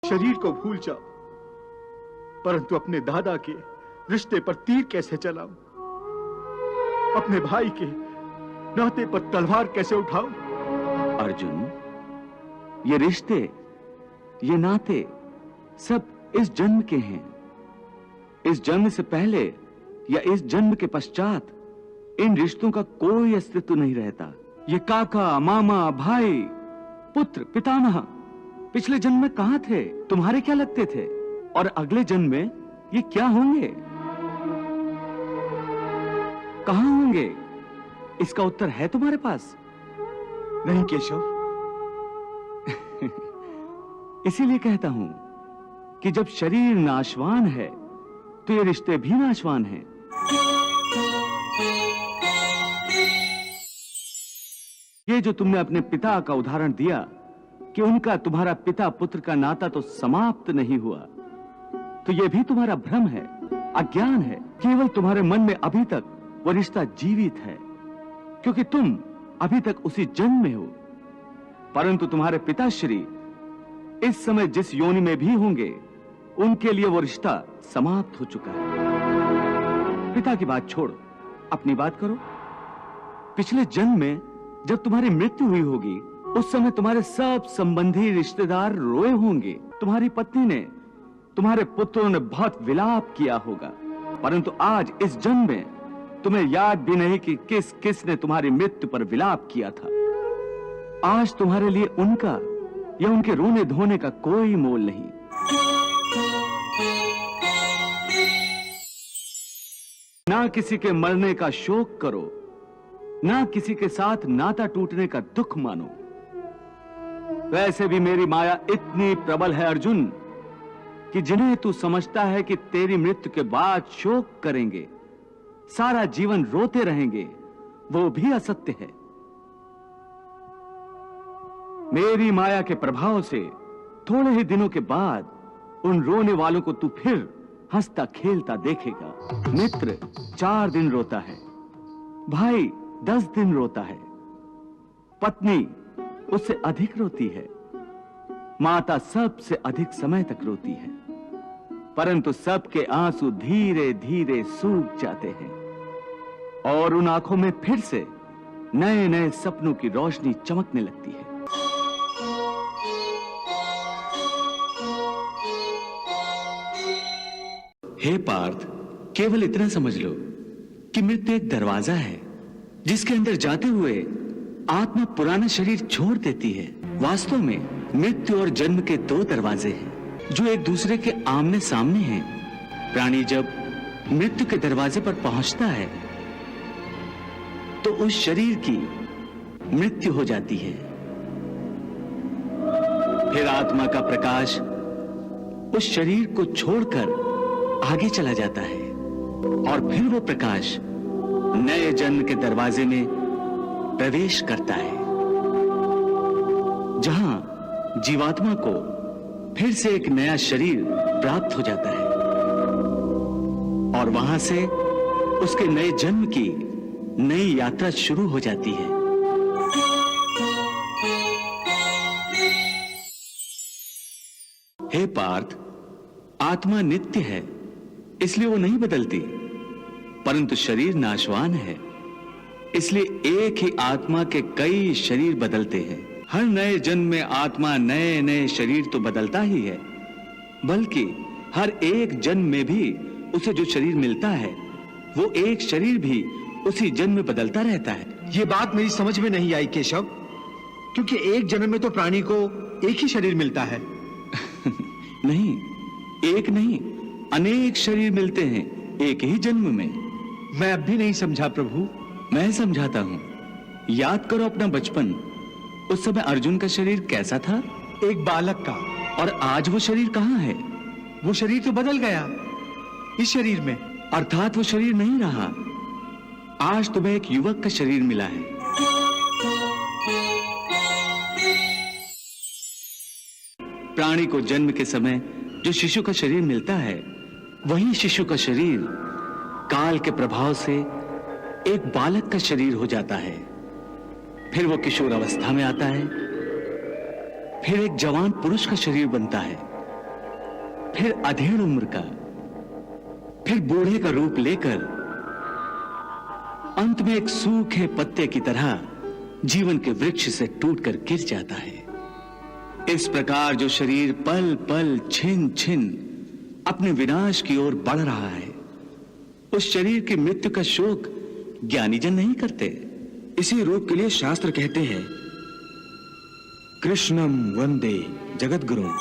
शरीर को भूल जाओ, परंतु अपने दादा के रिश्ते पर तीर कैसे चलाऊं? अपने भाई के नाते पर तलवार कैसे उठाऊं? अर्जुन, ये रिश्ते, ये नाते सब इस जन्म के हैं। इस जन्म से पहले या इस जन्म के पश्चात इन रिश्तों का कोई अस्तित्व नहीं रहता। ये काका, मामा, भाई, पुत्र, पितामह पिछले जन्म में कहां थे? तुम्हारे क्या लगते थे? और अगले जन्म में ये क्या होंगे? कहां होंगे? इसका उत्तर है तुम्हारे पास? नहीं केशव। इसीलिए कहता हूं कि जब शरीर नाशवान है तो ये रिश्ते भी नाशवान हैं। ये जो तुमने अपने पिता का उदाहरण दिया कि उनका तुम्हारा पिता पुत्र का नाता तो समाप्त नहीं हुआ, तो यह भी तुम्हारा भ्रम है, अज्ञान है। केवल तुम्हारे मन में अभी तक वो रिश्ता जीवित है, क्योंकि तुम अभी तक उसी जन्म में हो। परंतु तुम्हारे पिताश्री इस समय जिस योनि में भी होंगे, उनके लिए वो रिश्ता समाप्त हो चुका है। पिता की बात छोड़ो, अपनी बात करो। पिछले जन्म में जब तुम्हारी मृत्यु हुई होगी, उस समय तुम्हारे सब संबंधी रिश्तेदार रोए होंगे। तुम्हारी पत्नी ने, तुम्हारे पुत्रों ने बहुत विलाप किया होगा। परंतु आज इस जन्म में तुम्हें याद भी नहीं कि किस किस ने तुम्हारी मृत्यु पर विलाप किया था। आज तुम्हारे लिए उनका या उनके रोने धोने का कोई मोल नहीं। ना किसी के मरने का शोक करो, ना किसी के साथ नाता टूटने का दुख मानो। वैसे भी मेरी माया इतनी प्रबल है अर्जुन, कि जिन्हें तू समझता है कि तेरी मृत्यु के बाद शोक करेंगे, सारा जीवन रोते रहेंगे, वो भी असत्य है। मेरी माया के प्रभाव से थोड़े ही दिनों के बाद उन रोने वालों को तू फिर हंसता खेलता देखेगा। मित्र 4 दिन रोता है, भाई 10 दिन रोता है, पत्नी उससे अधिक रोती है, माता सबसे अधिक समय तक रोती है। परंतु सबके आंसू धीरे धीरे सूख जाते हैं और उन आंखों में फिर से नए नए सपनों की रोशनी चमकने लगती है। हे पार्थ, केवल इतना समझ लो कि मृत्यु एक दरवाजा है जिसके अंदर जाते हुए आत्मा पुराना शरीर छोड़ देती है। वास्तव में मृत्यु और जन्म के 2 दरवाजे हैं जो एक दूसरे के आमने सामने हैं। प्राणी जब मृत्यु के दरवाजे पर पहुंचता है तो उस शरीर की मृत्यु हो जाती है। फिर आत्मा का प्रकाश उस शरीर को छोड़कर आगे चला जाता है और फिर वो प्रकाश नए जन्म के दरवाजे में प्रवेश करता है, जहां जीवात्मा को फिर से एक नया शरीर प्राप्त हो जाता है और वहां से उसके नए जन्म की नई यात्रा शुरू हो जाती है। हे पार्थ, आत्मा नित्य है, इसलिए वो नहीं बदलती, परंतु शरीर नाशवान है, इसलिए एक ही आत्मा के कई शरीर बदलते हैं। हर नए जन्म में आत्मा नए नए शरीर तो बदलता ही है, बल्कि हर एक जन्म में भी उसे जो शरीर मिलता है वो एक शरीर भी उसी जन्म में बदलता रहता है। ये बात मेरी समझ में नहीं आई केशव, क्योंकि एक जन्म में तो प्राणी को एक ही शरीर मिलता है। नहीं, एक नहीं, अनेक शरीर मिलते हैं एक ही जन्म में। मैं अब भी नहीं समझा प्रभु। मैं समझाता हूं। याद करो अपना बचपन। उस समय अर्जुन का शरीर कैसा था? एक बालक का। और आज वो शरीर कहां है? वो शरीर तो बदल गया इस शरीर में। अर्थात वो शरीर नहीं रहा। आज तुम्हें एक युवक का शरीर मिला है। प्राणी को जन्म के समय जो शिशु का शरीर मिलता है, वही शिशु का शरीर काल के प्रभाव से एक बालक का शरीर हो जाता है। फिर वो किशोर अवस्था में आता है, फिर एक जवान पुरुष का शरीर बनता है फिर अधेड़ उम्र का, फिर बूढ़े का रूप लेकर अंत में एक सूखे पत्ते की तरह जीवन के वृक्ष से टूटकर गिर जाता है। इस प्रकार जो शरीर पल पल छिन छिन अपने विनाश की ओर बढ़ रहा है, उस शरीर की मृत्यु का शोक ज्ञानी जन नहीं करते। इसी रूप के लिए शास्त्र कहते हैं कृष्णम वंदे जगद्गुरुम।